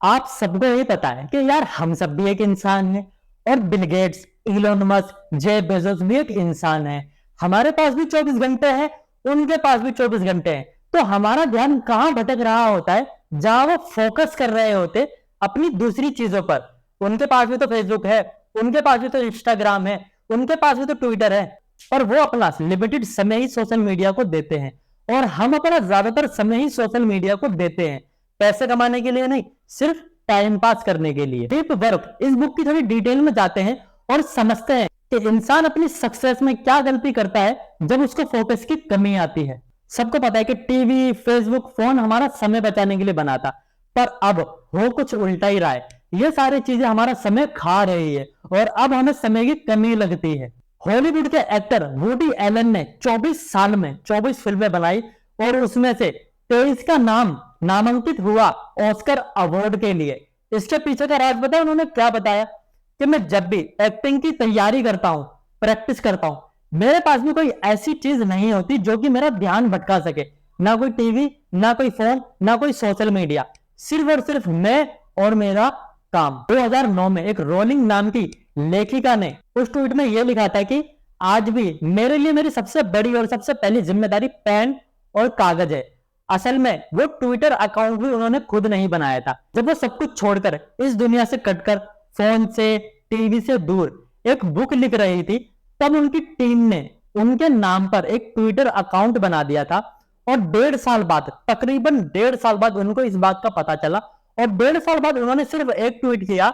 आप सबको ये पता है कि यार हम सब भी एक इंसान है और Bill Gates, Elon Musk, Jeff Bezos भी एक इंसान है। हमारे पास भी 24 घंटे हैं, उनके पास भी 24 घंटे हैं। तो हमारा ध्यान कहाँ भटक रहा होता है, जहां वो फोकस कर रहे होते अपनी दूसरी चीजों पर। उनके पास भी तो फेसबुक है, उनके पास भी तो इंस्टाग्राम है, उनके पास भी तो ट्विटर है, और वो अपना लिमिटेड समय ही सोशल मीडिया को देते हैं। और हम अपना ज्यादातर समय ही सोशल मीडिया को देते हैं, पैसे कमाने के लिए नहीं, सिर्फ टाइम पास करने के लिए। डीप वर्क इस बुक की थोड़ी डिटेल में जाते हैं और समझते हैं कि इंसान अपनी सक्सेस में क्या गलती करता है जब उसको फोकस की कमी आती है। सबको पता है कि टीवी, फेसबुक, फोन हमारा समय बचाने के लिए बना था, पर अब हो कुछ उल्टा ही रहा है। ये सारी चीजें हमारा समय खा रही है और अब हमें समय की कमी लगती है। हॉलीवुड के एक्टर वुडी एलन ने 24 साल में 24 फिल्में बनाई और उसमें से 23 का नाम नामांकित हुआ ऑस्कर अवार्ड के लिए। इसके पीछे का राज बताया उन्होंने क्या बताया कि मैं जब भी एक्टिंग की तैयारी करता हूं, प्रैक्टिस करता हूं, मेरे पास भी कोई ऐसी चीज नहीं होती जो कि मेरा ध्यान भटका सके। ना कोई टीवी, ना कोई फोन, ना कोई सोशल मीडिया, सिर्फ और सिर्फ मैं और मेरा काम। 2009 में एक रोलिंग नाम की लेखिका ने उस ट्वीट में यह लिखा था कि आज भी मेरे लिए मेरी सबसे बड़ी और सबसे पहली जिम्मेदारी पेन और कागज है। असल में वो ट्विटर अकाउंट भी उन्होंने खुद नहीं बनाया था। जब वो सब कुछ छोड़कर इस दुनिया से कटकर फोन से, टीवी से दूर एक बुक लिख रही थी, तब उनकी टीम ने उनके नाम पर एक ट्विटर अकाउंट बना दिया था। और 1.5 साल बाद, तकरीबन 1.5 साल बाद उनको इस बात का पता चला और 1.5 साल बाद उन्होंने सिर्फ एक ट्वीट किया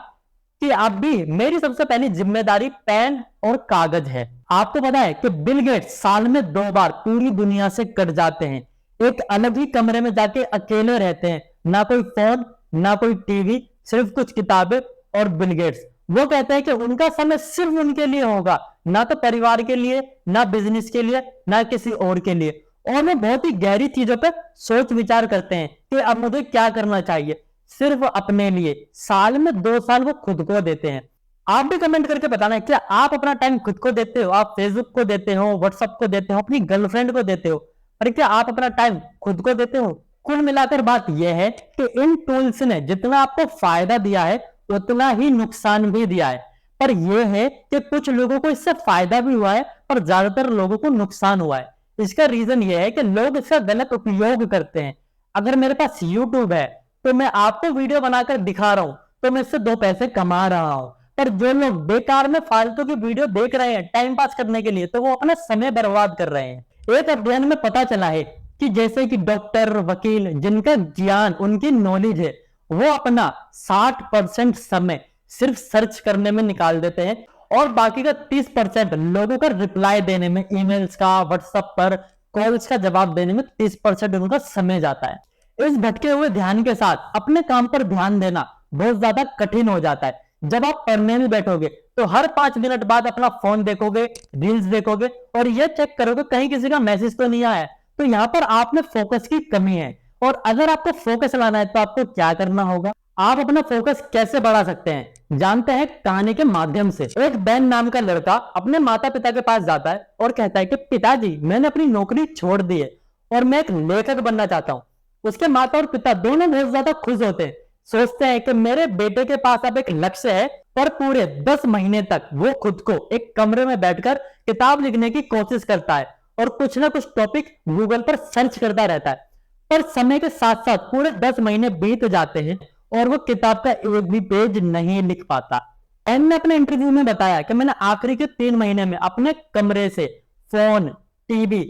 कि अब भी मेरी सबसे पहली जिम्मेदारी पेन और कागज है। आपको पता है कि बिल गेट्स साल में 2 बार पूरी दुनिया से कट जाते हैं, एक अलग ही कमरे में जाके अकेले रहते हैं, ना कोई फोन, ना कोई टीवी, सिर्फ कुछ किताबें। और बिल गेट्स वो कहते हैं कि उनका समय सिर्फ उनके लिए होगा, ना तो परिवार के लिए, ना बिजनेस के लिए, ना किसी और के लिए। और वो बहुत ही गहरी चीजों पर सोच विचार करते हैं कि अब मुझे क्या करना चाहिए, सिर्फ अपने लिए। साल में 2 साल वो खुद को देते हैं। आप भी कमेंट करके बताना है क्या आप अपना टाइम खुद को देते हो? आप फेसबुक को देते हो, व्हाट्सएप को देते हो, अपनी गर्लफ्रेंड को देते हो, और क्या आप अपना टाइम खुद को देते हो? कुल मिलाकर बात यह है कि इन टूल्स ने जितना आपको फायदा दिया है उतना ही नुकसान भी दिया है। पर यह है कि कुछ लोगों को इससे फायदा भी हुआ है पर ज्यादातर लोगों को नुकसान हुआ है। इसका रीजन यह है कि लोग इसका गलत उपयोग करते हैं। अगर मेरे पास यूट्यूब है तो मैं आपको वीडियो बनाकर दिखा रहा हूं तो मैं इससे 2 पैसे कमा रहा हूं। पर जो लोग बेकार में फालतू की वीडियो देख रहे हैं टाइम पास करने के लिए, तो वो अपना समय बर्बाद कर रहे हैं। एक अध्ययन में पता चला है कि जैसे कि डॉक्टर, वकील, जिनका ज्ञान, उनकी नॉलेज है, वो अपना 60% समय सिर्फ सर्च करने में निकाल देते हैं और बाकी का 30% लोगों का रिप्लाई देने में, ईमेल्स का, व्हाट्सएप पर कॉल्स का जवाब देने में 30% उनका समय जाता है। इस भटके हुए ध्यान के साथ अपने काम पर ध्यान देना बहुत ज्यादा कठिन हो जाता है। जब आप पढ़ने में बैठोगे तो हर 5 मिनट बाद अपना फोन देखोगे, रील्स देखोगे और यह चेक करोगे कहीं किसी का मैसेज तो नहीं आया है। तो यहाँ पर आप में फोकस की कमी है। और अगर आपको फोकस लाना है तो आपको क्या करना होगा? आप अपना फोकस कैसे बढ़ा सकते हैं, जानते हैं? कहानी के माध्यम से। एक बैन नाम का लड़का अपने माता पिता के पास जाता है और कहता है कि पिताजी, मैंने अपनी नौकरी छोड़ दी है और मैं एक लेखक बनना चाहता हूँ। उसके माता और पिता दोनों बहुत ज्यादा खुश होते हैं, सोचते हैं कि मेरे बेटे के पास अब एक लक्ष्य है। पर पूरे 10 महीने तक वो खुद को एक कमरे में बैठकर किताब लिखने की कोशिश करता है और कुछ ना कुछ टॉपिक गूगल पर सर्च करता रहता है। पर समय के साथ साथ पूरे 10 महीने बीत जाते हैं और वो किताब का एक भी पेज नहीं लिख पाता। एन ने अपने इंटरव्यू में बताया कि मैंने आखिरी के 3 महीने में अपने कमरे से फोन, टीवी,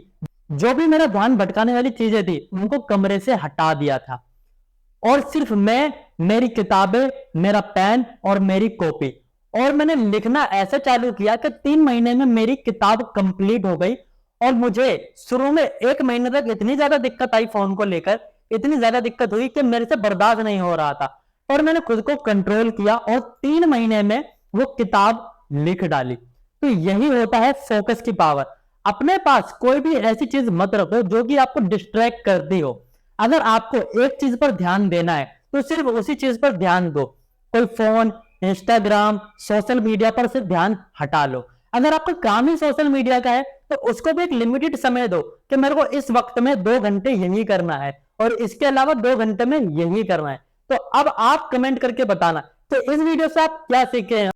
जो भी मेरा ध्यान भटकाने वाली चीजें थी, उनको कमरे से हटा दिया था और सिर्फ मैं, मेरी किताबें, मेरा पेन और मेरी कॉपी। और मैंने लिखना ऐसे चालू किया कि 3 महीने में मेरी किताब कंप्लीट हो गई। और मुझे शुरू में 1 महीने तक इतनी ज्यादा दिक्कत आई फोन को लेकर, इतनी ज्यादा दिक्कत हुई कि मेरे से बर्दाश्त नहीं हो रहा था। और मैंने खुद को कंट्रोल किया और 3 महीने में वो किताब लिख डाली। तो यही होता है फोकस की पावर। अपने पास कोई भी ऐसी चीज मत रखो जो कि आपको डिस्ट्रैक्ट करती हो। अगर आपको एक चीज पर ध्यान देना है तो सिर्फ उसी चीज पर ध्यान दो। कोई फोन, इंस्टाग्राम, सोशल मीडिया पर से ध्यान हटा लो। अगर आपका काम ही सोशल मीडिया का है तो उसको भी एक लिमिटेड समय दो कि मेरे को इस वक्त में 2 घंटे यही करना है और इसके अलावा 2 घंटे में यही करना है। तो अब आप कमेंट करके बताना तो इस वीडियो से आप क्या सीखे हैं।